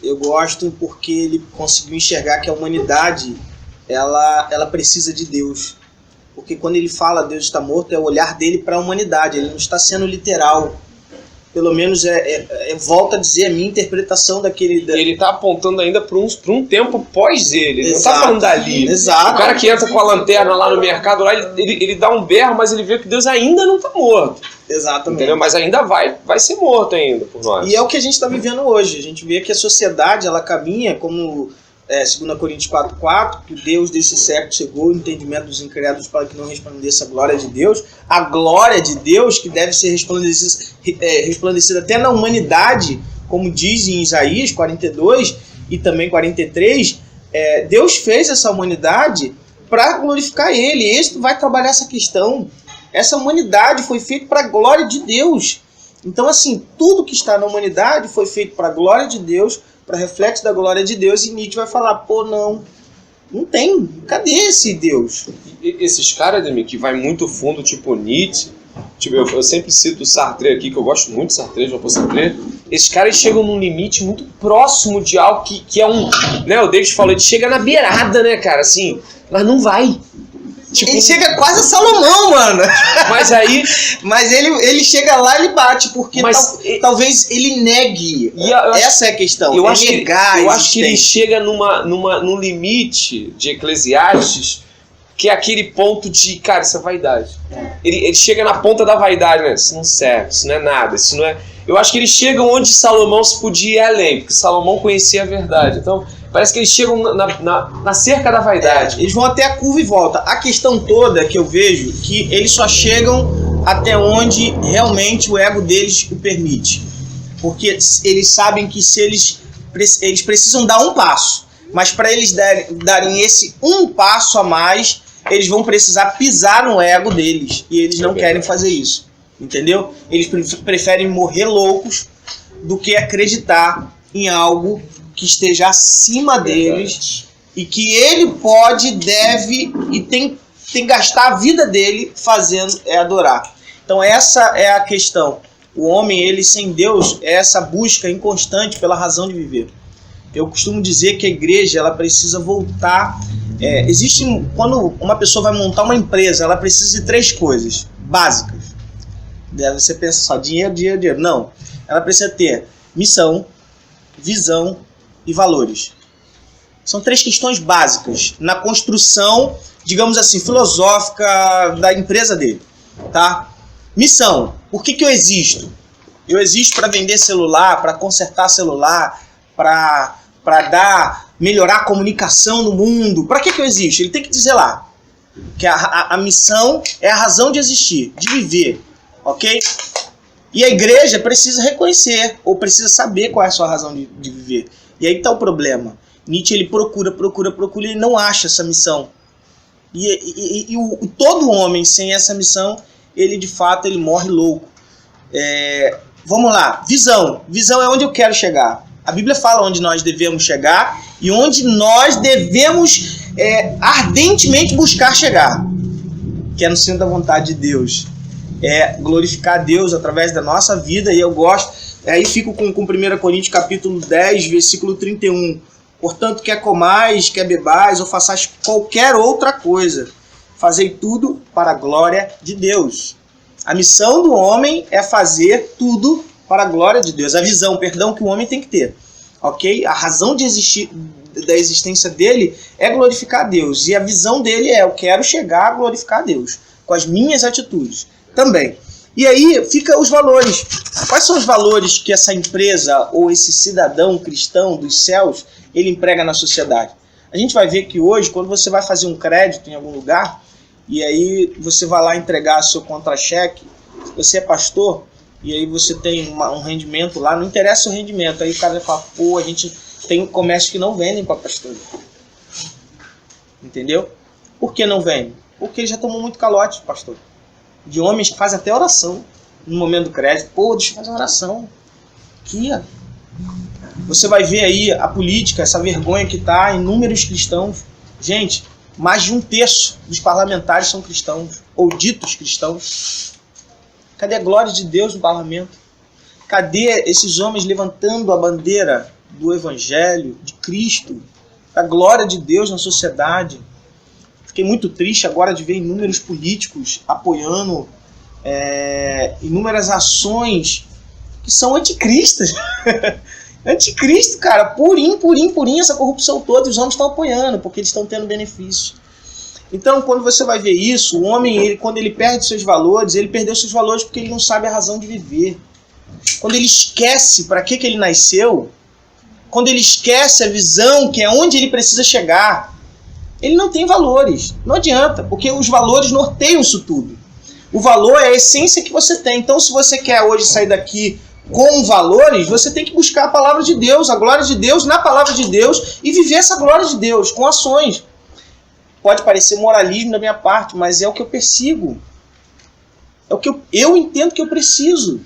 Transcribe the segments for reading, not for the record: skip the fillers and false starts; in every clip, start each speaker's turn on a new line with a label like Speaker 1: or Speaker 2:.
Speaker 1: Eu gosto porque ele conseguiu enxergar que a humanidade, ela precisa de Deus. Porque quando ele fala Deus está morto, é o olhar dele para a humanidade, ele não está sendo literal. Pelo menos volta a dizer a minha interpretação daquele...
Speaker 2: Ele está apontando ainda para um tempo pós ele. Ele não
Speaker 1: Exato.
Speaker 2: está falando dali.
Speaker 1: Exato.
Speaker 2: O cara que entra com a lanterna lá no mercado, lá, ele dá um berro, mas ele vê que Deus ainda não está morto.
Speaker 1: Exatamente.
Speaker 2: Entendeu? Mas ainda vai ser morto ainda por nós.
Speaker 1: E é o que a gente está vivendo hoje. A gente vê que a sociedade, ela caminha como... 2 Coríntios 4,4, que o Deus desse século cegou o entendimento dos incrédulos para que não resplandecesse a glória de Deus. A glória de Deus, que deve ser resplandecida até na humanidade, como diz em Isaías 42 e também 43, Deus fez essa humanidade para glorificar Ele. Este vai trabalhar essa questão. Essa humanidade foi feita para a glória de Deus. Então, assim, tudo que está na humanidade foi feito para a glória de Deus, para reflexo da glória de Deus, e Nietzsche vai falar, pô, não tem, cadê esse Deus?
Speaker 2: Esses caras, Ademir, que vai muito fundo, tipo Nietzsche, tipo, eu sempre cito o Sartre aqui, que eu gosto muito do Sartre, Jean Paul Sartre, esses caras chegam num limite muito próximo de algo que é um, né, o David falou, ele chega na beirada, né, cara, assim, mas não vai.
Speaker 1: Tipo, ele chega quase a Salomão, mano. Mas ele chega lá e ele bate, porque talvez ele negue. Essa é a questão.
Speaker 2: Eu acho que ele chega num limite de Eclesiastes, que é aquele ponto de, cara, isso é vaidade. Ele chega na ponta da vaidade, né? Isso não serve, isso não é nada, isso não é... Eu acho que eles chegam onde Salomão se podia ir além, porque Salomão conhecia a verdade. Então, parece que eles chegam na cerca da vaidade.
Speaker 1: Eles vão até a curva e volta. A questão toda que eu vejo, que eles só chegam até onde realmente o ego deles o permite. Porque eles sabem que se eles precisam dar um passo, mas para eles darem esse um passo a mais, eles vão precisar pisar no ego deles. E eles não querem fazer isso. Entendeu? Eles preferem morrer loucos do que acreditar em algo que esteja acima deles e que ele pode, deve e tem que gastar a vida dele fazendo, adorar. Então essa é a questão. O homem, ele sem Deus, é essa busca inconstante pela razão de viver. Eu costumo dizer que a igreja, ela precisa voltar. Quando uma pessoa vai montar uma empresa, ela precisa de 3 coisas básicas. Você pensa só, dinheiro, dinheiro, dinheiro. Não. Ela precisa ter missão, visão e valores. São 3 questões básicas na construção, digamos assim, filosófica da empresa dele. Tá? Missão. Por que eu existo? Eu existo para vender celular, para consertar celular, para melhorar a comunicação no mundo. Para que eu existo? Ele tem que dizer lá que a missão é a razão de existir, de viver. Ok? E a igreja precisa reconhecer, ou precisa saber qual é a sua razão de viver. E aí está o problema. Nietzsche, ele procura, e ele não acha essa missão. E todo homem sem essa missão, ele de fato ele morre louco. Vamos lá, visão. Visão é onde eu quero chegar. A Bíblia fala onde nós devemos chegar e onde nós devemos ardentemente buscar chegar. Que é no centro da vontade de Deus. Glorificar a Deus através da nossa vida, e eu gosto, aí fico com 1 Coríntios capítulo 10, versículo 31, portanto, quer comais, quer bebais, ou façais qualquer outra coisa, fazei tudo para a glória de Deus. A missão do homem é fazer tudo para a glória de Deus, a visão, perdão, que o homem tem que ter, ok? A razão de existir, da existência dele é glorificar a Deus, e a visão dele eu quero chegar a glorificar a Deus, com as minhas atitudes. Também. E aí fica os valores. Quais são os valores que essa empresa ou esse cidadão cristão dos céus ele emprega na sociedade? A gente vai ver que hoje, quando você vai fazer um crédito em algum lugar, e aí você vai lá entregar seu contra-cheque, você é pastor, e aí você tem um rendimento lá, não interessa o rendimento, aí o cara vai falar, pô, a gente tem comércio que não vendem para pastor. Entendeu? Por que não vendem? Porque ele já tomou muito calote, pastor. De homens que fazem até oração no momento do crédito. Pô, deixa eu fazer uma oração. Aqui, ó. Você vai ver aí a política, essa vergonha que está, inúmeros cristãos. Gente, mais de 1/3 dos parlamentares são cristãos, ou ditos cristãos. Cadê a glória de Deus no parlamento? Cadê esses homens levantando a bandeira do Evangelho, de Cristo, da glória de Deus na sociedade. Fiquei muito triste agora de ver inúmeros políticos apoiando inúmeras ações que são anticristas. Anticristo, cara, purinho, essa corrupção toda, os homens estão apoiando, porque eles estão tendo benefícios. Então, quando você vai ver isso, o homem, quando ele perde seus valores, ele perdeu seus valores porque ele não sabe a razão de viver. Quando ele esquece para que ele nasceu, quando ele esquece a visão, que é onde ele precisa chegar, ele não tem valores. Não adianta, porque os valores norteiam isso tudo. O valor é a essência que você tem. Então, se você quer hoje sair daqui com valores, você tem que buscar a palavra de Deus, a glória de Deus na palavra de Deus e viver essa glória de Deus com ações. Pode parecer moralismo da minha parte, mas é o que eu persigo. É o que eu entendo que eu preciso.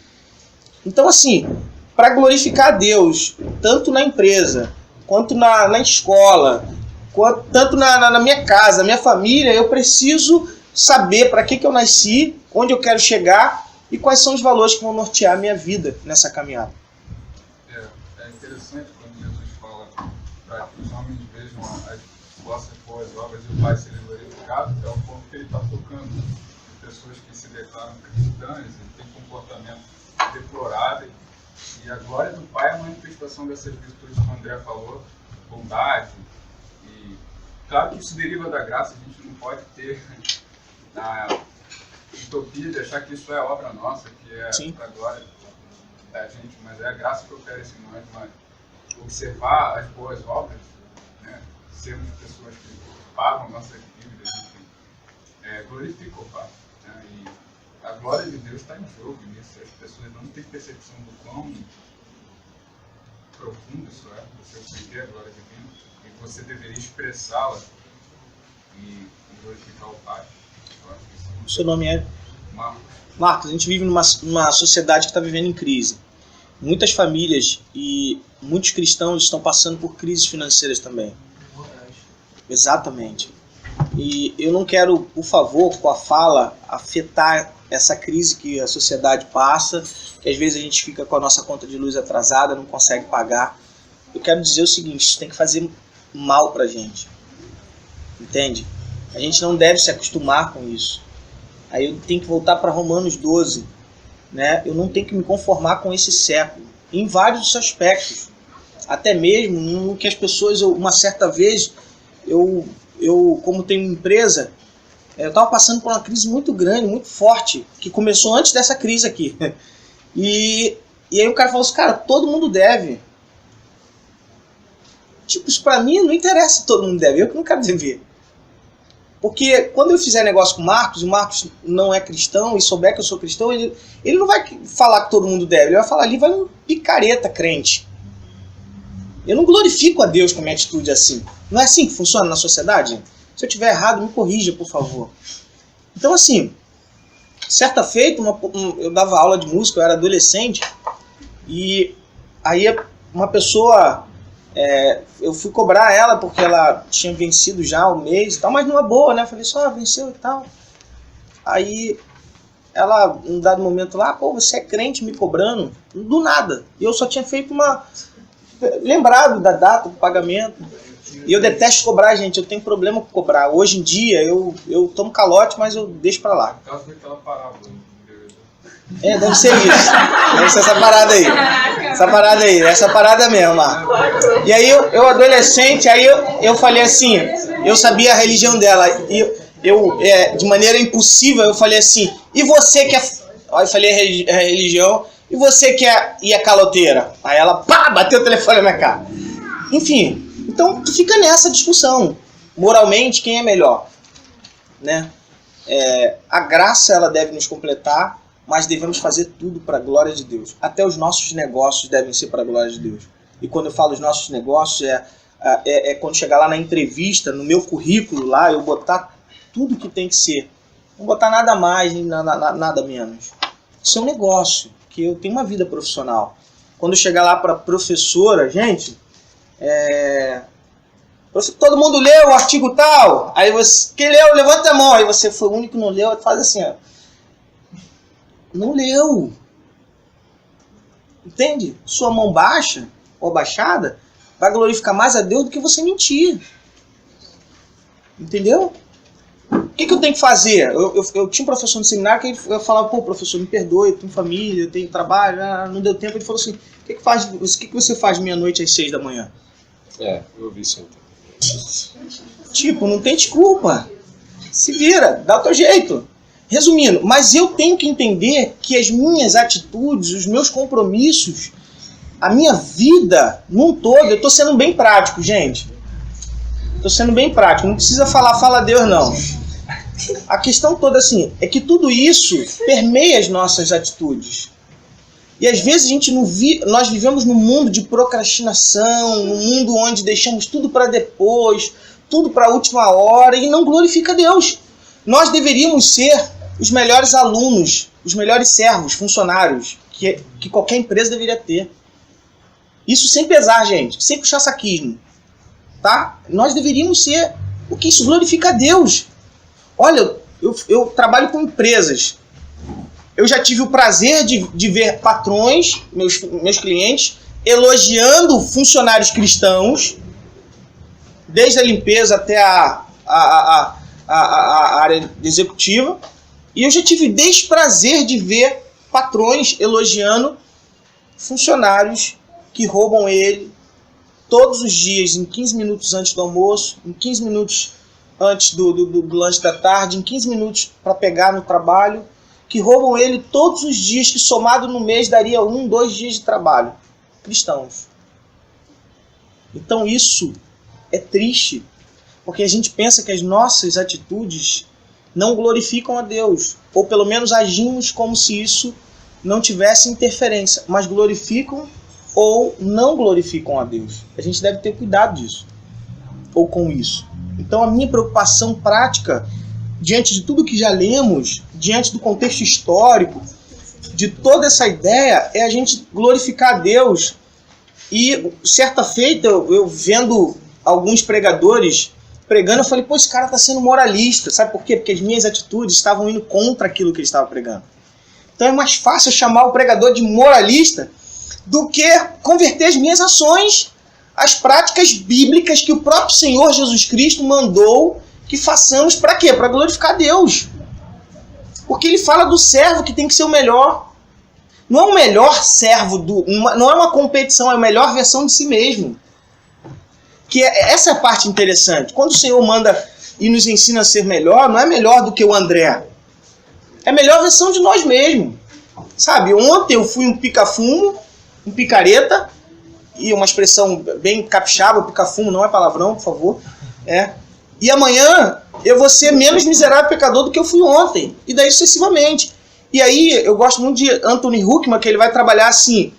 Speaker 1: Então, assim, para glorificar a Deus, tanto na empresa, quanto na escola, tanto na minha casa, na minha família, eu preciso saber para que eu nasci, onde eu quero chegar e quais são os valores que vão nortear a minha vida nessa caminhada.
Speaker 3: É interessante quando Jesus fala para que os homens vejam as vossas boas obras e o Pai seja glorificado, é o ponto que ele está tocando. Pessoas que se declaram cristãs e têm comportamento deplorável. E a glória do Pai é a manifestação dessas virtudes que o André falou, bondade. E claro que isso deriva da graça, a gente não pode ter a utopia de achar que isso é obra nossa, que é para a glória da gente, mas é a graça que opera em nós, mas observar as boas obras, né? Sermos pessoas que pagam nossas dívidas, enfim, glorifica o Pai. Né? E a glória de Deus está em jogo nisso. As pessoas não têm percepção do quão profundo isso é, você entender a glória divina, e você deveria expressá-la e glorificar o Pai.
Speaker 1: O seu nome é?
Speaker 3: Marcos.
Speaker 1: Marcos, a gente vive numa sociedade que está vivendo em crise. Muitas famílias e muitos cristãos estão passando por crises financeiras também. Exatamente. E eu não quero, por favor, com a fala, afetar essa crise que a sociedade passa, que às vezes a gente fica com a nossa conta de luz atrasada, não consegue pagar. Eu quero dizer o seguinte, isso tem que fazer mal pra gente. Entende? A gente não deve se acostumar com isso. Aí eu tenho que voltar para Romanos 12. Né? Eu não tenho que me conformar com esse século. Em vários aspectos. Até mesmo no que as pessoas, uma certa vez, eu como tenho empresa, eu estava passando por uma crise muito grande, muito forte, que começou antes dessa crise aqui. E aí o cara falou assim, cara, todo mundo deve. Tipo, isso pra mim não interessa se todo mundo deve, eu que não quero dever. Porque quando eu fizer negócio com o Marcos não é cristão e souber que eu sou cristão, ele não vai falar que todo mundo deve, ele vai falar ali, vai um picareta crente. Eu não glorifico a Deus com a minha atitude assim. Não é assim que funciona na sociedade? Se eu estiver errado, me corrija, por favor. Então, assim, certa feita, eu dava aula de música, eu era adolescente, e aí uma pessoa, eu fui cobrar ela porque ela tinha vencido já o mês e tal, mas numa boa, né? Eu falei só, venceu e tal. Aí ela, em um dado momento lá, pô, você é crente me cobrando? Do nada. E eu só tinha feito lembrado da data do pagamento. E eu detesto cobrar, gente. Eu tenho problema com cobrar. Hoje em dia eu tomo calote, mas eu deixo pra lá.
Speaker 3: Por causa daquela parábola.
Speaker 1: Deve ser isso. Deve ser essa parada aí. Essa parada mesmo, Marco. E aí eu adolescente, aí eu falei assim, eu sabia a religião dela. E eu de maneira impossível, eu falei assim, e você que é. Aí eu falei a religião. E você que é caloteira? Aí ela, pá, bateu o telefone na minha cara. Enfim, então tu fica nessa discussão. Moralmente, quem é melhor? Né? A graça, ela deve nos completar, mas devemos fazer tudo para a glória de Deus. Até os nossos negócios devem ser para a glória de Deus. E quando eu falo os nossos negócios, quando chegar lá na entrevista, no meu currículo lá, eu botar tudo que tem que ser. Não botar nada mais, nem nada menos. Isso é um negócio. Que eu tenho uma vida profissional. Quando eu chegar lá para professora, gente, todo mundo leu o artigo tal, aí você, quem leu, levanta a mão, aí você foi o único que não leu, faz assim, ó. Não leu. Entende? Sua mão baixa, ou abaixada, vai glorificar mais a Deus do que você mentir. Entendeu? O que eu tenho que fazer? Eu tinha um professor no seminário que ele falava, pô, professor, me perdoe, eu tenho família, eu tenho trabalho, não deu tempo. Ele falou assim, o que você faz meia-noite às 6 da manhã?
Speaker 2: Eu ouvi isso então.
Speaker 1: Tipo, não tem desculpa. Se vira, dá o teu jeito. Resumindo, mas eu tenho que entender que as minhas atitudes, os meus compromissos, a minha vida num todo, eu estou sendo bem prático, gente. Estou sendo bem prático, não precisa fala a Deus não. A questão toda assim, é que tudo isso permeia as nossas atitudes. E às vezes nós vivemos num mundo de procrastinação, num mundo onde deixamos tudo para depois, tudo para a última hora e não glorifica a Deus. Nós deveríamos ser os melhores alunos, os melhores servos, funcionários que qualquer empresa deveria ter. Isso sem pesar, gente, sem puxar saquismo. Tá? Nós deveríamos ser, porque isso glorifica a Deus. Olha, eu trabalho com empresas. Eu já tive o prazer de ver patrões, meus clientes, elogiando funcionários cristãos, desde a limpeza até a área executiva. E eu já tive desprazer de ver patrões elogiando funcionários que roubam ele todos os dias, em 15 minutos antes do almoço, em 15 minutos antes do lanche da tarde, em 15 minutos para pegar no trabalho, que roubam ele todos os dias, que somado no mês daria 1-2 dias de trabalho. Cristãos. Então isso é triste, porque a gente pensa que as nossas atitudes não glorificam a Deus, ou pelo menos agimos como se isso não tivesse interferência, mas glorificam ou não glorificam a Deus. A gente deve ter cuidado disso, ou com isso. Então a minha preocupação prática, diante de tudo que já lemos, diante do contexto histórico, de toda essa ideia, é a gente glorificar a Deus. E certa feita, eu vendo alguns pregadores pregando, eu falei, pô, esse cara está sendo moralista. Sabe por quê? Porque as minhas atitudes estavam indo contra aquilo que ele estava pregando. Então é mais fácil eu chamar o pregador de moralista do que converter as minhas ações às práticas bíblicas que o próprio Senhor Jesus Cristo mandou que façamos. Para quê? Para glorificar a Deus. Porque ele fala do servo que tem que ser o melhor. Não é o melhor servo, não é uma competição, é a melhor versão de si mesmo. Essa é a parte interessante. Quando o Senhor manda e nos ensina a ser melhor, não é melhor do que o André. É a melhor versão de nós mesmos. Sabe, ontem eu fui um pica-fumo, um picareta, e uma expressão bem capixaba, pica-fumo não é palavrão, por favor. E amanhã eu vou ser menos miserável pecador do que eu fui ontem. E daí sucessivamente. E aí eu gosto muito de Anthony Huckman, que ele vai trabalhar assim.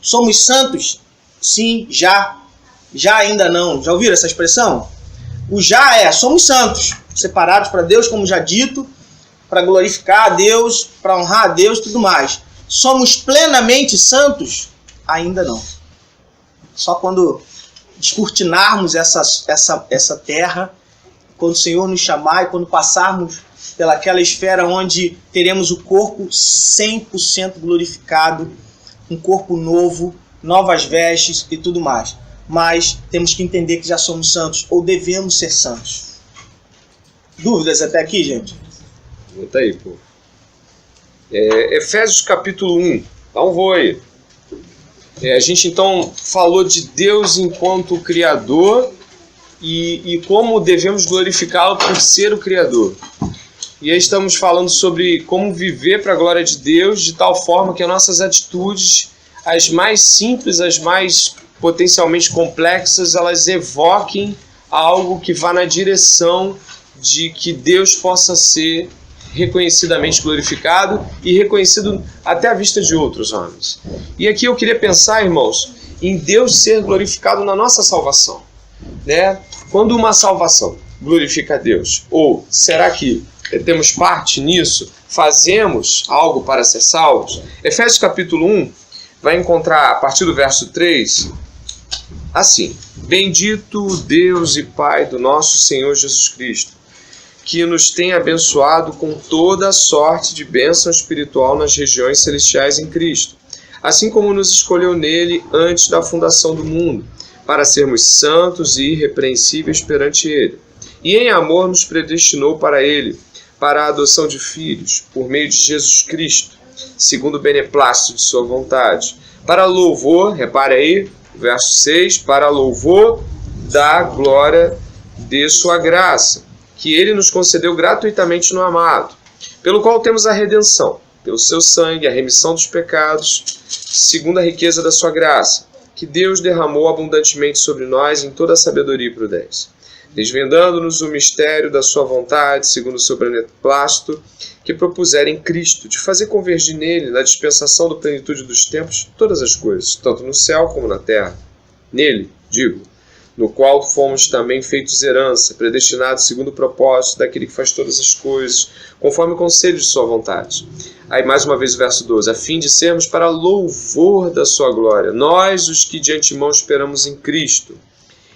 Speaker 1: Somos santos? Sim, já. Já ainda não. Já ouviram essa expressão? O já somos santos. Separados para Deus, como já dito, para glorificar a Deus, para honrar a Deus e tudo mais. Somos plenamente santos? Ainda não. Só quando descortinarmos essa terra, quando o Senhor nos chamar e quando passarmos pelaquela esfera onde teremos o corpo 100% glorificado, um corpo novo, novas vestes e tudo mais. Mas temos que entender que já somos santos, ou devemos ser santos. Dúvidas até aqui, gente?
Speaker 2: Bota aí, pô. Efésios capítulo 1. Dá um voo aí. A gente então falou de Deus enquanto Criador e como devemos glorificá-lo por ser o Criador. E aí estamos falando sobre como viver para a glória de Deus de tal forma que as nossas atitudes, as mais simples, as mais potencialmente complexas, elas evoquem algo que vá na direção de que Deus possa ser reconhecidamente glorificado e reconhecido até à vista de outros homens. E aqui eu queria pensar, irmãos, em Deus ser glorificado na nossa salvação, né? Quando uma salvação glorifica a Deus, ou será que temos parte nisso? Fazemos algo para ser salvos? Efésios capítulo 1 vai encontrar, a partir do verso 3, assim: Bendito Deus e Pai do nosso Senhor Jesus Cristo, que nos tem abençoado com toda a sorte de bênção espiritual nas regiões celestiais em Cristo, assim como nos escolheu nele antes da fundação do mundo, para sermos santos e irrepreensíveis perante ele. E em amor nos predestinou para ele, para a adoção de filhos, por meio de Jesus Cristo, segundo o beneplácito de sua vontade, para louvor, repare aí, verso 6, para louvor da glória de sua graça, que ele nos concedeu gratuitamente no amado, pelo qual temos a redenção, pelo seu sangue, a remissão dos pecados, segundo a riqueza da sua graça, que Deus derramou abundantemente sobre nós em toda a sabedoria e prudência, desvendando-nos o mistério da sua vontade, segundo o seu beneplácito, que propusera em Cristo, de fazer convergir nele, na dispensação da plenitude dos tempos, todas as coisas, tanto no céu como na terra. Nele, digo, no qual fomos também feitos herança, predestinados segundo o propósito daquele que faz todas as coisas, conforme o conselho de sua vontade. Aí mais uma vez o verso 12, a fim de sermos para louvor da sua glória, nós os que de antemão esperamos em Cristo,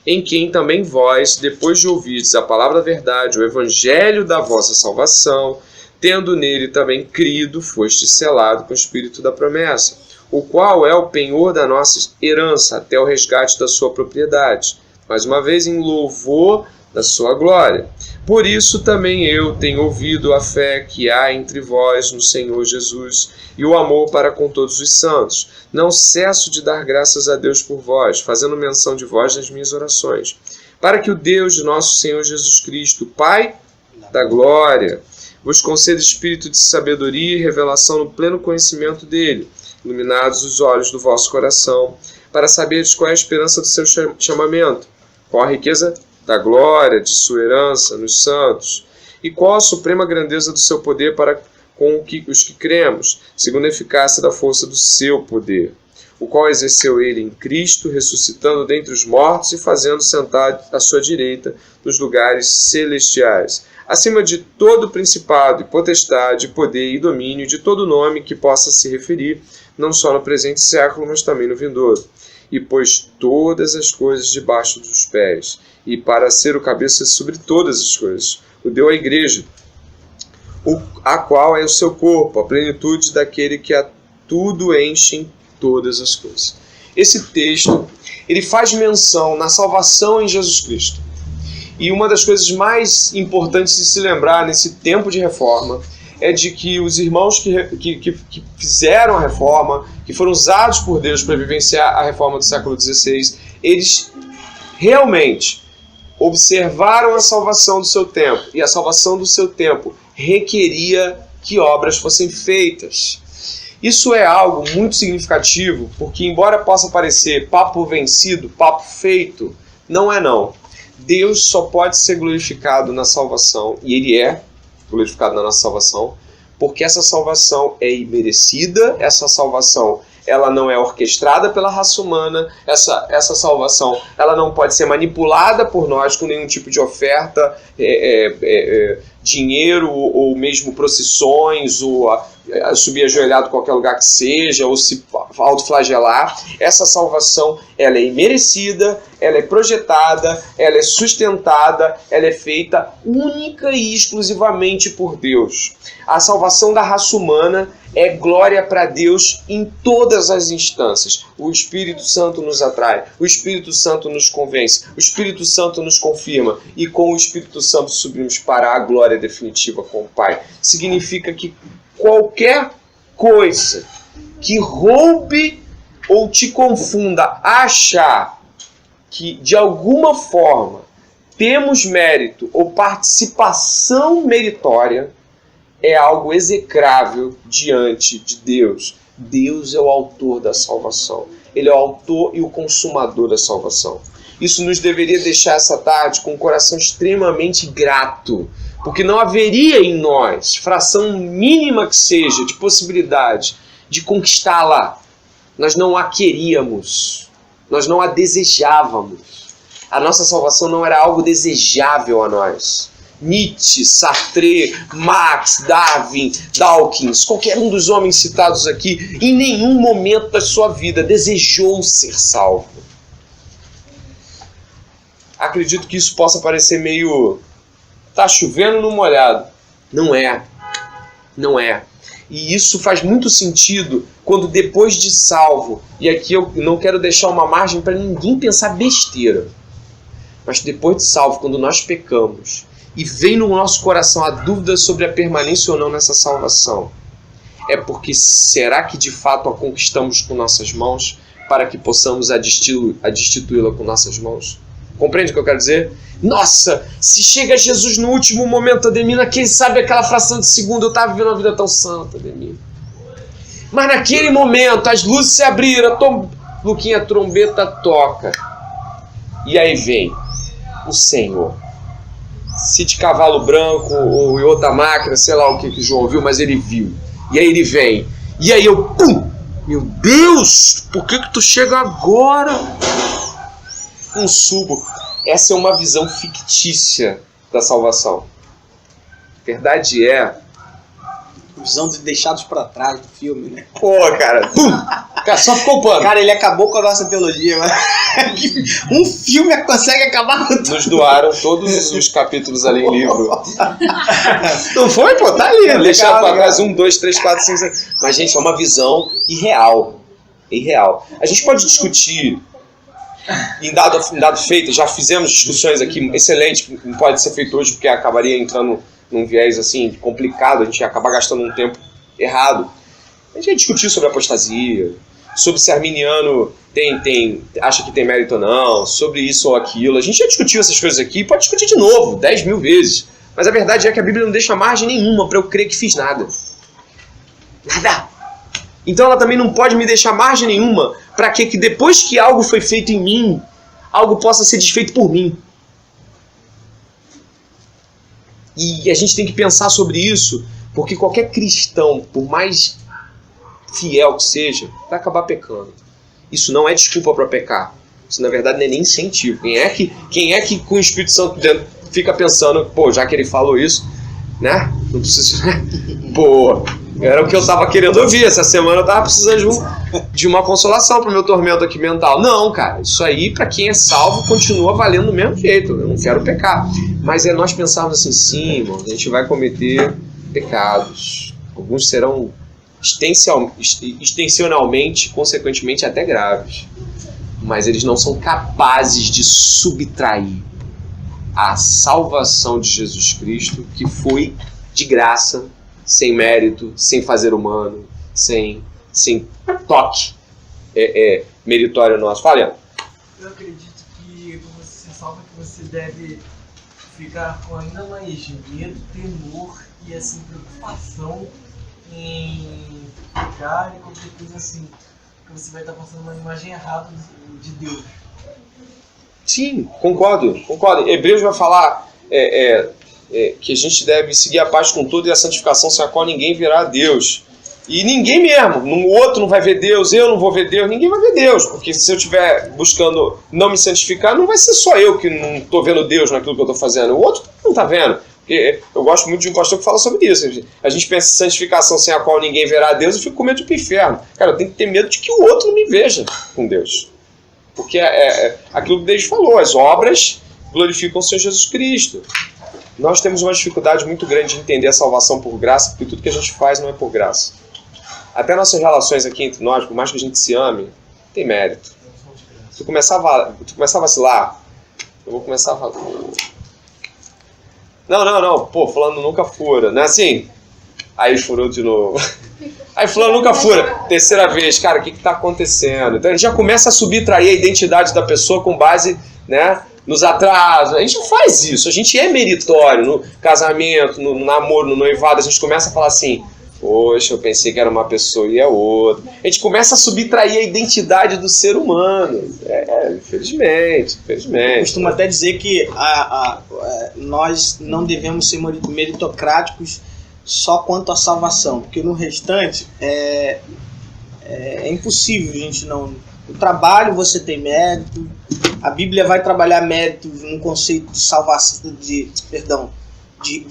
Speaker 2: em quem também vós, depois de ouvirdes a palavra da verdade, o evangelho da vossa salvação, tendo nele também crido, foste selado com o Espírito da promessa, o qual é o penhor da nossa herança até o resgate da sua propriedade, mais uma vez em louvor da sua glória. Por isso também eu tenho ouvido a fé que há entre vós no Senhor Jesus e o amor para com todos os santos. Não cesso de dar graças a Deus por vós, fazendo menção de vós nas minhas orações, para que o Deus de nosso Senhor Jesus Cristo, Pai da glória, vos conceda espírito de sabedoria e revelação no pleno conhecimento dele, iluminados os olhos do vosso coração, para saberes qual é a esperança do seu chamamento, qual a riqueza da glória de sua herança nos santos, e qual a suprema grandeza do seu poder para com os que cremos, segundo a eficácia da força do seu poder, o qual exerceu ele em Cristo, ressuscitando dentre os mortos e fazendo sentar à sua direita nos lugares celestiais, acima de todo principado e potestade, poder e domínio, de todo nome que possa se referir, não só no presente século, mas também no vindouro. E pôs todas as coisas debaixo dos pés, e para ser o cabeça sobre todas as coisas, o deu à igreja, a qual é o seu corpo, a plenitude daquele que a tudo enche em todas as coisas. Esse texto, ele faz menção na salvação em Jesus Cristo. E uma das coisas mais importantes de se lembrar nesse tempo de reforma é de que os irmãos que fizeram a reforma, que foram usados por Deus para vivenciar a reforma do século XVI, eles realmente observaram a salvação do seu tempo, e a salvação do seu tempo requeria que obras fossem feitas. Isso é algo muito significativo, porque embora possa parecer papo vencido, papo feito, não é não. Deus só pode ser glorificado na salvação, e Ele é glorificado na nossa salvação, porque essa salvação é imerecida, essa salvação ela não é orquestrada pela raça humana, essa salvação ela não pode ser manipulada por nós com nenhum tipo de oferta, dinheiro, ou mesmo procissões, ou subir ajoelhado em qualquer lugar que seja, ou se autoflagelar. Essa salvação ela é imerecida, ela é projetada, ela é sustentada, ela é feita única e exclusivamente por Deus. A salvação da raça humana é glória para Deus em todas as instâncias. O Espírito Santo nos atrai, o Espírito Santo nos convence, o Espírito Santo nos confirma, e com o Espírito Santo subimos para a glória definitiva com o Pai. Significa que qualquer coisa que roube ou te confunda achar que de alguma forma temos mérito ou participação meritória é algo execrável diante de Deus. Deus é o autor da salvação. Ele é o autor e o consumador da salvação. Isso nos deveria deixar essa tarde com um coração extremamente grato, porque não haveria em nós, fração mínima que seja, de possibilidade de conquistá-la. Nós não a queríamos, nós não a desejávamos. A nossa salvação não era algo desejável a nós. Nietzsche, Sartre, Marx, Darwin, Dawkins, qualquer um dos homens citados aqui, em nenhum momento da sua vida desejou ser salvo. Acredito que isso possa parecer meio... tá chovendo no molhado. Não é. Não é. E isso faz muito sentido quando depois de salvo, e aqui eu não quero deixar uma margem para ninguém pensar besteira, mas depois de salvo, quando nós pecamos, e vem no nosso coração a dúvida sobre a permanência ou não nessa salvação, é porque será que de fato a conquistamos com nossas mãos para que possamos a destituí-la com nossas mãos? Compreende o que eu quero dizer? Nossa, se chega Jesus no último momento, Ademir, quem sabe aquela fração de segundo, eu estava vivendo uma vida tão santa, Ademir. Mas naquele momento, as luzes se abriram, Luquinha, a trombeta toca. E aí vem o Senhor. Se de cavalo branco ou em outra máquina, sei lá o que João viu, mas ele viu. E aí ele vem. E aí eu, pum! Meu Deus, por que tu chega agora? Não subo. Essa é uma visão fictícia da salvação. Verdade é...
Speaker 1: Visão de deixados para trás do filme, né?
Speaker 2: Pô, cara, pum! Cara, só ficou o pano.
Speaker 1: Cara, ele acabou com a nossa teologia, mas... Um filme consegue acabar com tudo.
Speaker 2: Nos doaram todos os capítulos ali em livro. Não foi, pô? Tá ali. Deixaram para trás 1, 2, 3, 4, 5, 6... Mas, gente, é uma visão irreal. Irreal. A gente pode discutir... Em dado feito, já fizemos discussões aqui excelentes, não pode ser feito hoje porque acabaria entrando num viés assim complicado, a gente ia acabar gastando um tempo errado. A gente ia discutir sobre apostasia, sobre se arminiano acha que tem mérito ou não, sobre isso ou aquilo. A gente já discutiu essas coisas aqui, pode discutir de novo, 10 mil vezes. Mas a verdade é que a Bíblia não deixa margem nenhuma para eu crer que fiz nada. Nada! Então ela também não pode me deixar margem nenhuma para que depois que algo foi feito em mim, algo possa ser desfeito por mim. E a gente tem que pensar sobre isso, porque qualquer cristão, por mais fiel que seja, vai acabar pecando. Isso não é desculpa para pecar. Isso na verdade não é nem incentivo. Quem é que com o Espírito Santo dentro fica pensando, pô, já que ele falou isso, né? Não preciso... Pô... Era o que eu estava querendo ouvir. Essa semana eu estava precisando de uma consolação para o meu tormento aqui mental. Não, cara. Isso aí, para quem é salvo, continua valendo do mesmo jeito. Eu não quero pecar. Mas é nós pensarmos assim, sim, irmão, a gente vai cometer pecados. Alguns serão extensionalmente, consequentemente, até graves. Mas eles não são capazes de subtrair a salvação de Jesus Cristo, que foi de graça, sem mérito, sem fazer humano, sem toque meritório nosso. Fala,
Speaker 4: eu acredito que quando você se salva, que você deve ficar com ainda mais medo, temor e assim, preocupação em pecar e qualquer coisa assim. Porque você vai estar passando uma imagem errada de Deus.
Speaker 2: Sim, concordo. Hebreus vai falar que a gente deve seguir a paz com tudo e a santificação sem a qual ninguém verá a Deus. E ninguém mesmo, o outro não vai ver Deus, eu não vou ver Deus, ninguém vai ver Deus, porque se eu estiver buscando não me santificar, não vai ser só eu que não estou vendo Deus naquilo que eu estou fazendo, o outro não está vendo. Porque eu gosto muito de um pastor que fala sobre isso. A gente pensa em santificação sem a qual ninguém verá a Deus, eu fico com medo de ir para o inferno. Cara, eu tenho que ter medo de que o outro não me veja com Deus. Porque aquilo que Deus falou, as obras glorificam o Senhor Jesus Cristo. Nós temos uma dificuldade muito grande de entender a salvação por graça, porque tudo que a gente faz não é por graça. Até nossas relações aqui entre nós, por mais que a gente se ame, tem mérito. Se tu começar a vacilar, eu vou começar a falar... Não, pô, fulano nunca fura, não é assim? Aí furou de novo. Aí fulano nunca fura. Terceira vez, cara, o que está acontecendo? Então a gente já começa a subtrair a identidade da pessoa com base, né, nos atrasos. A gente faz isso, a gente é meritório no casamento, no namoro, no noivado. A gente começa a falar assim, poxa, eu pensei que era uma pessoa e é outra. A gente começa a subtrair a identidade do ser humano. Infelizmente.
Speaker 1: Eu costumo até dizer que nós não devemos ser meritocráticos só quanto à salvação, porque no restante é impossível a gente não... O trabalho você tem mérito, a Bíblia vai trabalhar mérito no conceito de salvação, de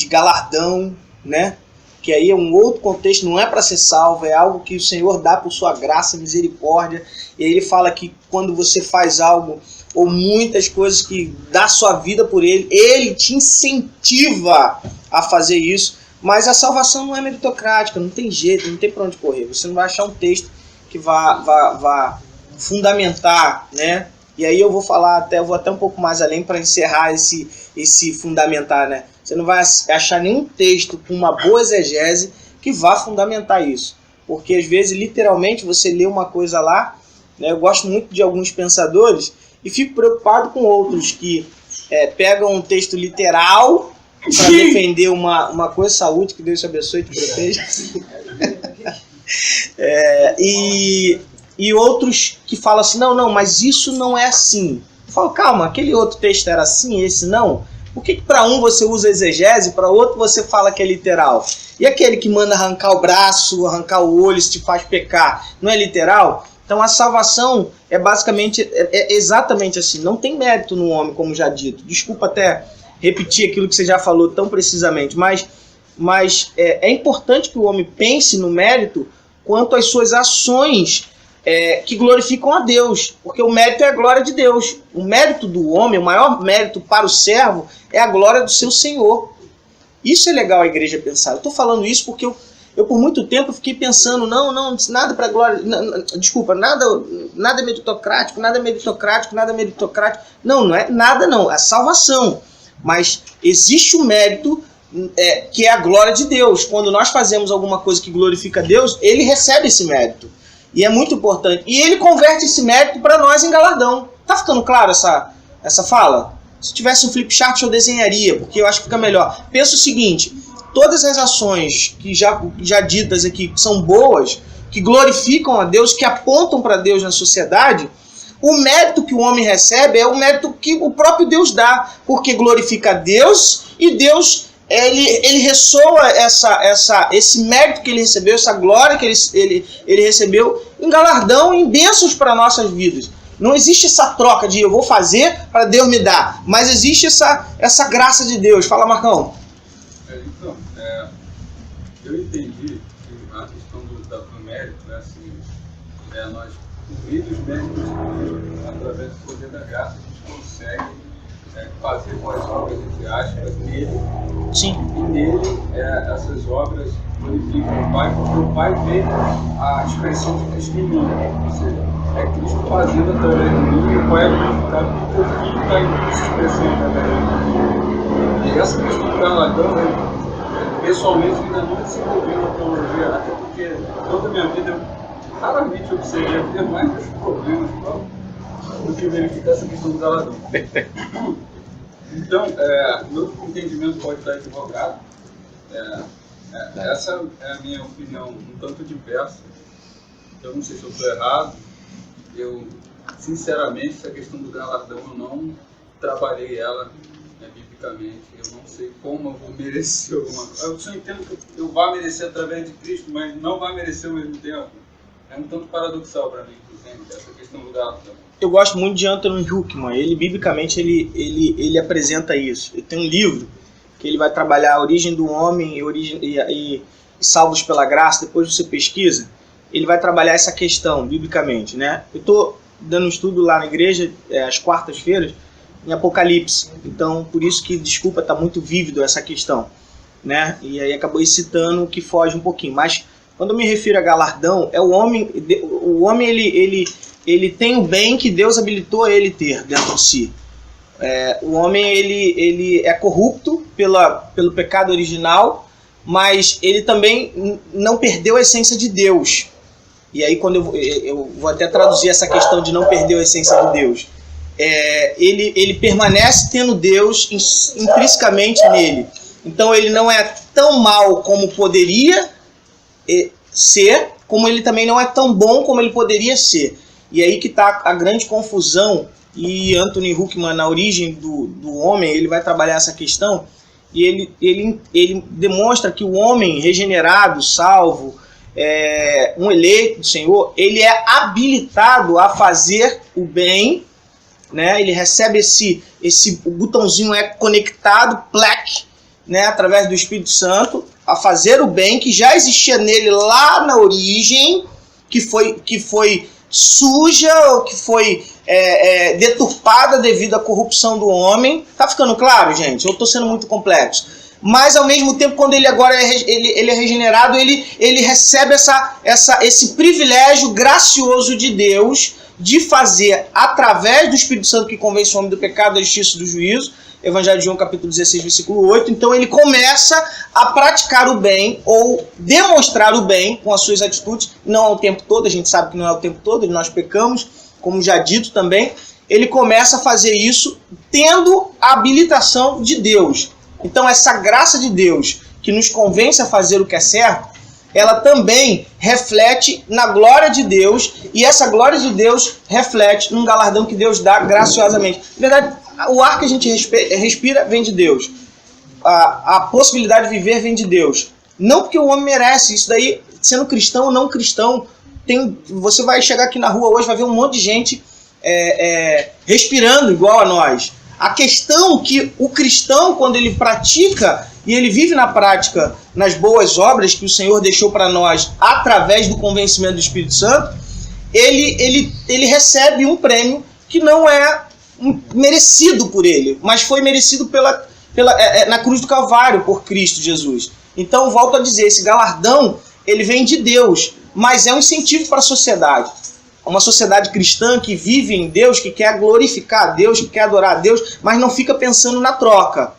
Speaker 1: galardão, né? Que aí é um outro contexto, não é para ser salvo, é algo que o Senhor dá por sua graça, misericórdia. E ele fala que quando você faz algo, ou muitas coisas que dá sua vida por ele, ele te incentiva a fazer isso, Mas a salvação não é meritocrática, não tem jeito, não tem para onde correr. Você não vai achar um texto que vá fundamentar, né? E aí eu vou até um pouco mais além para encerrar esse fundamentar, né? Você não vai achar nenhum texto com uma boa exegese que vá fundamentar isso. Porque às vezes, literalmente, você lê uma coisa lá, né? Eu gosto muito de alguns pensadores e fico preocupado com outros que pegam um texto literal para defender uma coisa. Saúde, que Deus te abençoe e te proteja. E outros que falam assim, não, mas isso não é assim. Eu falo, calma, aquele outro texto era assim, esse não? Por que para um você usa exegese, para outro você fala que é literal? E aquele que manda arrancar o braço, arrancar o olho, se te faz pecar, não é literal? Então a salvação é basicamente, é exatamente assim, não tem mérito no homem, como já dito. Desculpa até repetir aquilo que você já falou tão precisamente, mas é importante que o homem pense no mérito quanto às suas ações que glorificam a Deus, porque o mérito é a glória de Deus. O mérito do homem, o maior mérito para o servo é a glória do seu Senhor. Isso é legal a igreja pensar. Eu estou falando isso porque eu por muito tempo fiquei pensando, não, nada para glória, desculpa, nada é meritocrático, nada é meritocrático, nada é meritocrático. Não é nada não, é salvação. Mas existe o mérito que é a glória de Deus. Quando nós fazemos alguma coisa que glorifica a Deus, ele recebe esse mérito. E é muito importante. E ele converte esse mérito para nós em galardão. Tá ficando claro essa fala? Se tivesse um flip chart eu desenharia, porque eu acho que fica melhor. Pensa o seguinte, todas as ações que já ditas aqui que são boas, que glorificam a Deus, que apontam para Deus na sociedade, o mérito que o homem recebe é o mérito que o próprio Deus dá, porque glorifica a Deus e Deus ele ressoa esse mérito que ele recebeu, essa glória que ele recebeu em galardão, em bênçãos para nossas vidas. Não existe essa troca de eu vou fazer para Deus me dar, mas existe essa graça de Deus. Fala, Marcão.
Speaker 3: Então, eu entendi que a questão do mérito, né, assim, nós, por meio dos méritos de Deus, através do poder da graça, a gente consegue fazer com as obras, entre aspas, nele.
Speaker 1: Sim.
Speaker 3: E nele, essas obras glorificam o Pai, porque o Pai vê a expressão de Cristo em mim. Ou seja, é Cristo fazendo através de mim, e o Pai é glorificado porque o Filho está se expressando através de mim. E essa questão do galardão, pessoalmente, ainda não desenvolvi na teologia, até porque toda a minha vida eu raramente observei ter mais problemas do que verificar essa questão do galardão. Então, meu entendimento pode estar equivocado. Essa é a minha opinião, um tanto diversa. Eu não sei se eu estou errado. Eu, sinceramente, essa questão do galardão, eu não trabalhei ela biblicamente. Eu não sei como eu vou merecer alguma coisa. Eu só entendo que eu vá merecer através de Cristo, mas não vai merecer ao mesmo tempo. É um tanto paradoxal para mim, essa questão do galardão.
Speaker 1: Eu gosto muito de Anthony Huckman. Ele, biblicamente, ele apresenta isso. Ele tem um livro que ele vai trabalhar a origem do homem e salvos pela graça. Depois você pesquisa. Ele vai trabalhar essa questão, biblicamente, né? Eu estou dando um estudo lá na igreja, às quartas-feiras, em Apocalipse. Então, por isso que, desculpa, está muito vívido essa questão, né? E aí acabou citando que foge um pouquinho. Mas, quando eu me refiro a galardão, é o homem ele tem o bem que Deus habilitou ele ter dentro de si. O homem ele é corrupto pelo pecado original, mas ele também não perdeu a essência de Deus. E aí quando eu vou até traduzir essa questão de não perder a essência de Deus. Ele permanece tendo Deus intrinsecamente nele. Então ele não é tão mal como poderia ser, como ele também não é tão bom como ele poderia ser. E aí que está a grande confusão, e Anthony Huckman, na origem do homem, ele vai trabalhar essa questão, e ele demonstra que o homem regenerado, salvo, um eleito do Senhor, ele é habilitado a fazer o bem, né? Ele recebe o botãozinho conectado, plaque, né? Através do Espírito Santo, a fazer o bem que já existia nele lá na origem, que foi suja, ou que foi deturpada devido à corrupção do homem. Tá ficando claro, gente? Eu estou sendo muito complexo. mas ao mesmo tempo, quando ele agora ele é regenerado, ele recebe esse privilégio gracioso de Deus de fazer, através do Espírito Santo que convence o homem do pecado, da justiça e do juízo, Evangelho de João, capítulo 16, versículo 8. Então ele começa a praticar o bem, ou demonstrar o bem com as suas atitudes, não ao tempo todo, a gente sabe que não é o tempo todo, nós pecamos, como já dito também. Ele começa a fazer isso tendo a habilitação de Deus. Então essa graça de Deus que nos convence a fazer o que é certo, ela também reflete na glória de Deus, e essa glória de Deus reflete num galardão que Deus dá graciosamente. Na verdade, o ar que a gente respira vem de Deus. A possibilidade de viver vem de Deus. Não porque o homem merece. Isso daí, sendo cristão ou não cristão, você vai chegar aqui na rua hoje, vai ver um monte de gente respirando igual a nós. A questão que o cristão, quando ele pratica, e ele vive na prática, nas boas obras que o Senhor deixou para nós, através do convencimento do Espírito Santo, ele recebe um prêmio que não é merecido por ele, mas foi merecido na cruz do Calvário, por Cristo Jesus. Então, volto a dizer, esse galardão, ele vem de Deus, mas é um incentivo para a sociedade. Uma sociedade cristã que vive em Deus, que quer glorificar a Deus, que quer adorar a Deus, mas não fica pensando na troca.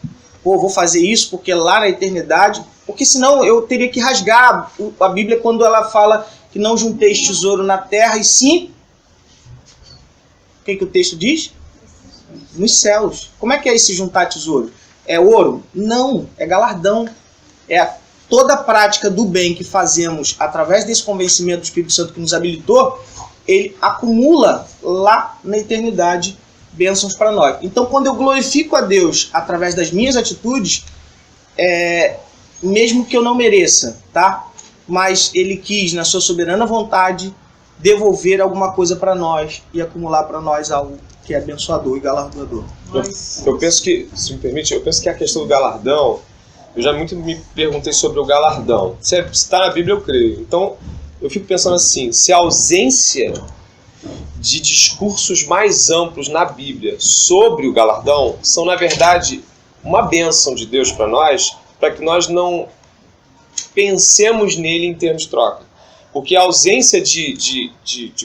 Speaker 1: Pô, vou fazer isso porque lá na eternidade... Porque senão eu teria que rasgar a Bíblia quando ela fala que não junteis tesouro na terra, e sim... O que o texto diz? Nos céus. Como é que é esse juntar tesouro? É ouro? Não, é galardão. É toda a prática do bem que fazemos através desse convencimento do Espírito Santo que nos habilitou, ele acumula lá na eternidade bênçãos para nós. Então, quando eu glorifico a Deus através das minhas atitudes, mesmo que eu não mereça, tá? Mas Ele quis, na sua soberana vontade, devolver alguma coisa para nós e acumular para nós algo que é abençoador e galardoador.
Speaker 2: Eu penso que, se me permite, eu penso que a questão do galardão, eu já muito me perguntei sobre o galardão. Se está na Bíblia, eu creio. Então, eu fico pensando assim, se a ausência de discursos mais amplos na Bíblia sobre o galardão são, na verdade, uma bênção de Deus para nós, para que nós não pensemos nele em termos de troca. Porque a ausência de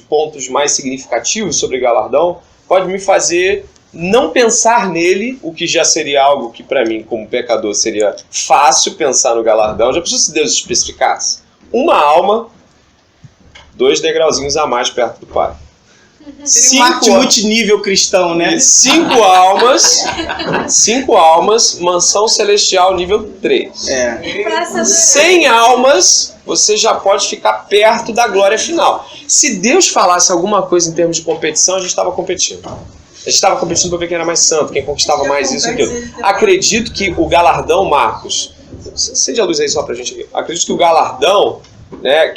Speaker 2: pontos mais significativos sobre galardão pode me fazer não pensar nele, o que já seria algo que para mim, como pecador, seria fácil pensar no galardão. Já pensou se Deus especificasse? Uma alma, 2 degrauzinhos a mais perto do Pai.
Speaker 1: Seria um arte multinível cristão, né?
Speaker 2: 5 almas, mansão celestial nível 3. 100 almas, você já pode ficar perto da glória final. Se Deus falasse alguma coisa em termos de competição, a gente estava competindo. A gente estava competindo para ver quem era mais santo, quem conquistava mais isso e aquilo. Acredito que o galardão, Marcos, acende a luz aí só pra gente aqui. Acredito que o galardão, né,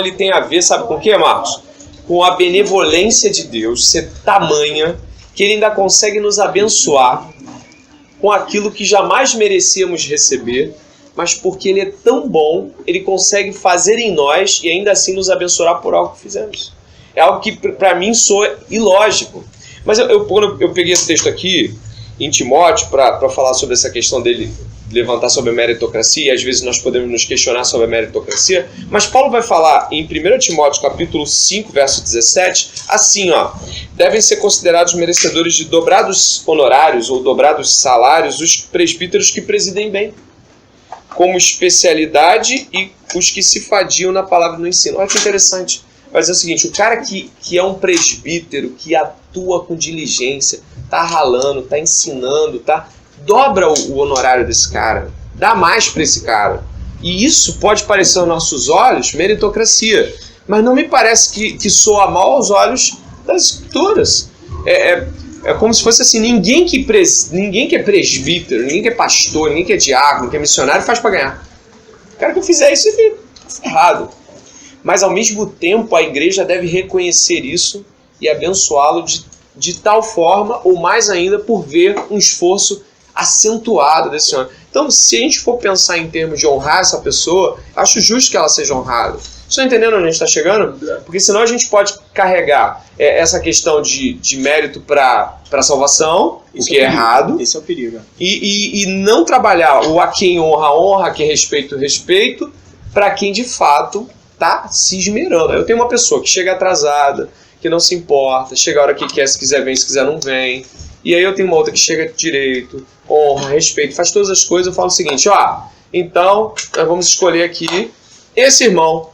Speaker 2: ele tem a ver, sabe com o que, Marcos? Com a benevolência de Deus ser tamanha que Ele ainda consegue nos abençoar com aquilo que jamais merecíamos receber, mas porque Ele é tão bom, Ele consegue fazer em nós e ainda assim nos abençoar por algo que fizemos. É algo que para mim soa ilógico. Mas quando eu peguei esse texto aqui, em Timóteo, para falar sobre essa questão dele levantar sobre a meritocracia, e às vezes nós podemos nos questionar sobre a meritocracia, mas Paulo vai falar em 1 Timóteo capítulo 5, verso 17, assim, devem ser considerados merecedores de dobrados honorários ou dobrados salários os presbíteros que presidem bem, como especialidade, e os que se fadiam na palavra e no ensino. Olha que interessante. Vai dizer o seguinte, o cara que é um presbítero, que atua com diligência, tá ralando, tá ensinando, dobra o honorário desse cara, dá mais para esse cara. E isso pode parecer aos nossos olhos meritocracia, mas não me parece que soa mal aos olhos das escrituras. É como se fosse assim, ninguém que é presbítero, ninguém que é pastor, ninguém que é diácono, que é missionário faz para ganhar. O cara que fizer isso, ele tá errado. Mas ao mesmo tempo a igreja deve reconhecer isso e abençoá-lo de tal forma, ou mais ainda, por ver um esforço acentuado desse homem. Então Então, se a gente for pensar em termos de honrar essa pessoa, acho justo que ela seja honrada. Vocês estão entendendo onde a gente está chegando? Porque senão a gente pode carregar essa questão de mérito para a salvação, o que é errado.
Speaker 1: Esse é o perigo.
Speaker 2: E não trabalhar o a quem honra, a quem respeito, para quem de fato está se esmerando. Eu tenho uma pessoa que chega atrasada, que não se importa, chega a hora que quer, se quiser vem, se quiser não vem. E aí eu tenho uma outra que chega direito, honra, respeito, faz todas as coisas. Eu falo o seguinte, então nós vamos escolher aqui esse irmão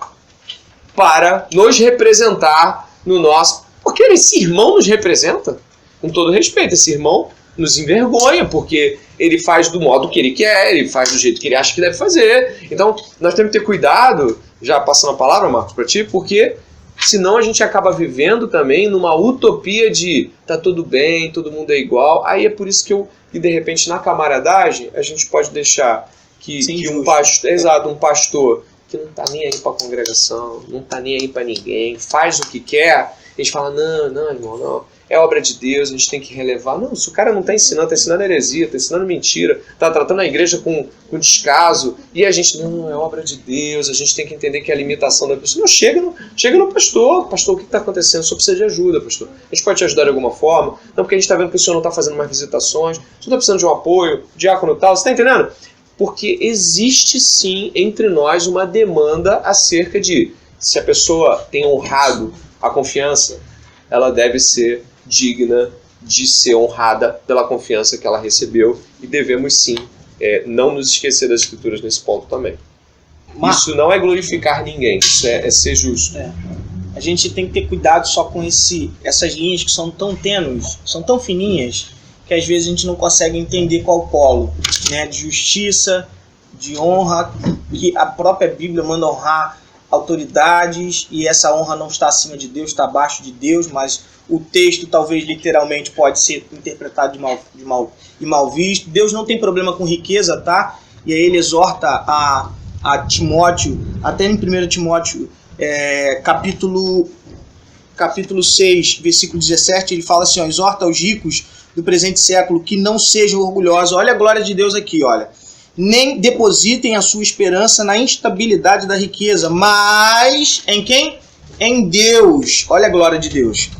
Speaker 2: para nos representar no nosso... Porque esse irmão nos representa, com todo respeito. Esse irmão nos envergonha, porque ele faz do modo que ele quer, ele faz do jeito que ele acha que deve fazer. Então, nós temos que ter cuidado, já passando a palavra, Marcos, para ti, porque senão a gente acaba vivendo também numa utopia de tá tudo bem, todo mundo é igual. Aí é por isso que de repente, na camaradagem, a gente pode deixar que um pastor que não tá nem aí para a congregação, não tá nem aí para ninguém, faz o que quer, a gente fala, não, irmão, não, é obra de Deus, a gente tem que relevar. Não, se o cara não tá ensinando heresia, tá ensinando mentira, tá tratando a igreja com descaso, e a gente, não, é obra de Deus, a gente tem que entender que é a limitação da pessoa. Não, chega no pastor, o que está acontecendo? O senhor precisa de ajuda, pastor. A gente pode te ajudar de alguma forma? Não, porque a gente está vendo que o senhor não está fazendo mais visitações, o senhor está precisando de um apoio, diácono tal, você está entendendo? Porque existe sim entre nós uma demanda acerca de, se a pessoa tem honrado a confiança, ela deve ser digna de ser honrada pela confiança que ela recebeu, e devemos sim não nos esquecer das escrituras nesse ponto também. Isso não é glorificar ninguém, isso é ser justo.
Speaker 1: A gente tem que ter cuidado só com essas linhas que são tão tênues, são tão fininhas, que às vezes a gente não consegue entender qual polo, né, de justiça, de honra, que a própria Bíblia manda honrar autoridades, e essa honra não está acima de Deus, está abaixo de Deus, mas o texto talvez literalmente pode ser interpretado de mal visto. Deus não tem problema com riqueza, tá? E aí ele exorta a Timóteo, até em 1 Timóteo capítulo 6, versículo 17, ele fala assim, exorta aos ricos do presente século que não sejam orgulhosos. Olha a glória de Deus aqui, olha. Nem depositem a sua esperança na instabilidade da riqueza, mas em quem? Em Deus. Olha a glória de Deus.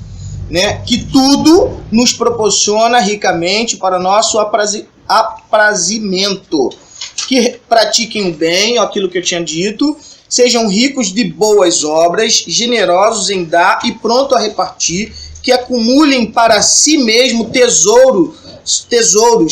Speaker 1: Né? Que tudo nos proporciona ricamente para nosso aprazimento. Que pratiquem o bem, aquilo que eu tinha dito, sejam ricos de boas obras, generosos em dar e pronto a repartir, que acumulem para si mesmo tesouros,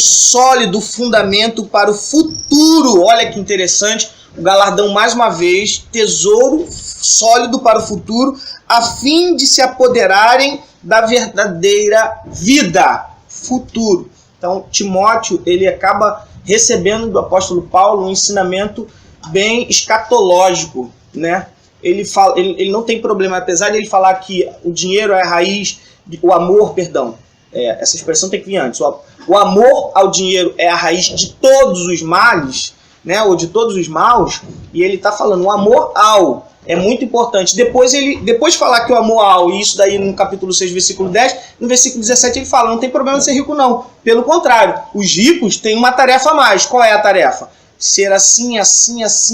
Speaker 1: sólido fundamento para o futuro. Olha que interessante, o galardão mais uma vez, tesouro sólido para o futuro, a fim de se apoderarem da verdadeira vida, futuro. Então, Timóteo, ele acaba recebendo do apóstolo Paulo um ensinamento bem escatológico, né? Ele não tem problema, apesar de ele falar que o dinheiro é a raiz, o amor, perdão, essa expressão tem que vir antes, o amor ao dinheiro é a raiz de todos os males, né, ou de todos os maus, e ele está falando o amor ao, é muito importante. Depois de falar que o amor ao, e isso daí no capítulo 6, versículo 10, no versículo 17 ele fala, não tem problema de ser rico não, pelo contrário, os ricos têm uma tarefa a mais. Qual é a tarefa? Ser assim,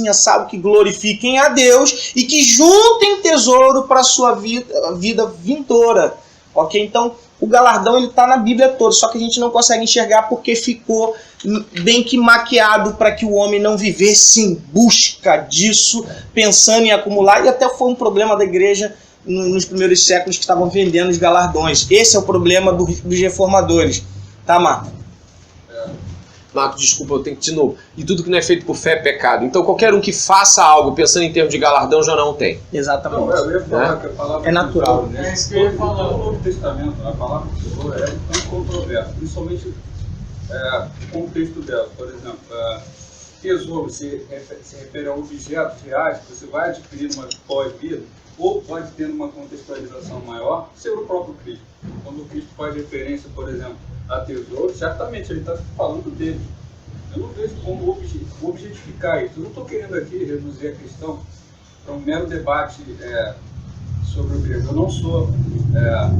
Speaker 1: assado, que glorifiquem a Deus e que juntem tesouro para a sua vida vindoura. Ok? Então, o galardão está na Bíblia toda, só que a gente não consegue enxergar porque ficou bem que maquiado para que o homem não vivesse em busca disso, pensando em acumular, e até foi um problema da igreja nos primeiros séculos que estavam vendendo os galardões. Esse é o problema dos reformadores. Tá, Marco?
Speaker 2: Marco, desculpa, eu tenho que de novo. E tudo que não é feito por fé é pecado. Então qualquer um que faça algo pensando em termos de galardão já não tem.
Speaker 1: Exatamente.
Speaker 3: Não, eu ia falar que a palavra
Speaker 1: é natural.
Speaker 3: Tesouro, né? Isso que eu ia falar. No Novo Testamento, a palavra tesouro é controversa, principalmente o contexto dela. Por exemplo, tesouro se refere a objetos reais que você vai adquirir numa pós-vida, ou pode ter uma contextualização maior, ser o próprio Cristo. Quando o Cristo faz referência, por exemplo, a tesouro, certamente ele está falando dele. Eu não vejo como objetificar isso. Eu não estou querendo aqui reduzir a questão para um mero debate sobre o grego. Eu não sou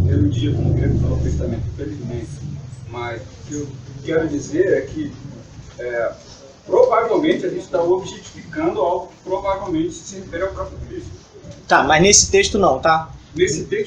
Speaker 3: erudito no grego do Novo Testamento, infelizmente. Mas o que eu quero dizer é que provavelmente a gente está objetificando algo que provavelmente se refere ao próprio Cristo.
Speaker 1: Tá, mas nesse texto não, tá?
Speaker 3: Nesse texto